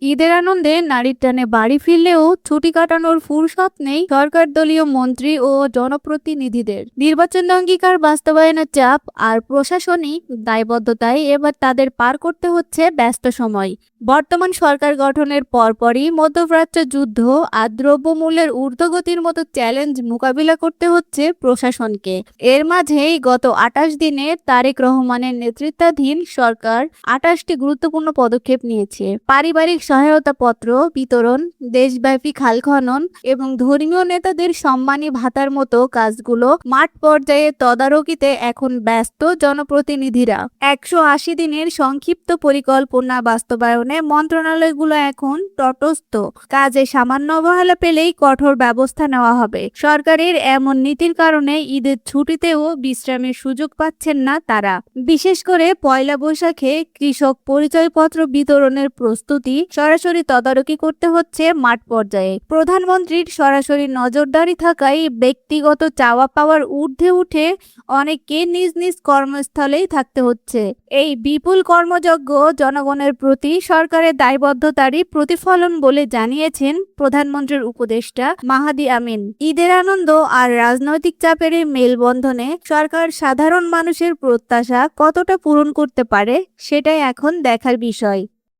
ঈদের আনন্দে নারীর টানে বাড়ি ফিরলেও ছুটি কাটানোর ফুরসত নেই সরকার দলীয় মন্ত্রী ও জনপ্রতিনিধিদের। নির্বাচন অঙ্গীকার বাস্তবায়নের চাপ আর প্রশাসনিক দায়বদ্ধতায় এবার তাদের পার করতে হচ্ছে ব্যস্ত সময়। বর্তমান সরকার গঠনের পরপরই মধ্যপ্রাচ্য যুদ্ধ আর দ্রব্যমূল্যের ঊর্ধ্বগতির মতো চ্যালেঞ্জ মোকাবিলা করতে হচ্ছে প্রশাসনকে। এর মাঝেই গত ২৮ দিনে তারেক রহমানের নেতৃত্বাধীন সরকার ২৮টি গুরুত্বপূর্ণ পদক্ষেপ নিয়েছে। পারিবারিক সহায়তা পত্র বিতরণ, দেশব্যাপী খাল খনন এবং ধর্মীয় নেতাদের সম্মানী ভাতার মতো কাজগুলো মাঠ পর্যায়ে তদারকিতে এখন ব্যস্ত জনপ্রতিনিধিরা। ১৮০ দিনের সংক্ষিপ্ত পরিকল্পনা বাস্তবায়নে মন্ত্রণালয়গুলো এখন তটস্থ। কাজে সামান্য অবহেলা পেলেই কঠোর ব্যবস্থা নেওয়া হবে। সরকারের এমন নীতির কারণে ঈদের ছুটিতেও বিশ্রামের সুযোগ পাচ্ছেন না তারা। বিশেষ করে পয়লা বৈশাখে কৃষক পরিচয়পত্র বিতরণের প্রস্তুতি সরাসরি তদারকি করতে হচ্ছে মাঠ পর্যায়ে। প্রধানমন্ত্রীর সরাসরি নজরদারি থাকায় ব্যক্তিগত চাওয়া পাওয়ার ঊর্ধ্বে উঠে অনেককে নিজ নিজ কর্মস্থলেই থাকতে হচ্ছে। এই বিপুল কর্মযজ্ঞ জনগণের প্রতি সরকারের দায়বদ্ধতারই প্রতিফলন বলে জানিয়েছেন প্রধানমন্ত্রীর উপদেষ্টা মাহাদি আমিন। ঈদের আনন্দ আর রাজনৈতিক চাপের এই মেলবন্ধনে সরকার সাধারণ মানুষের প্রত্যাশা কতটা পূরণ করতে পারে সেটাই এখন দেখার বিষয়।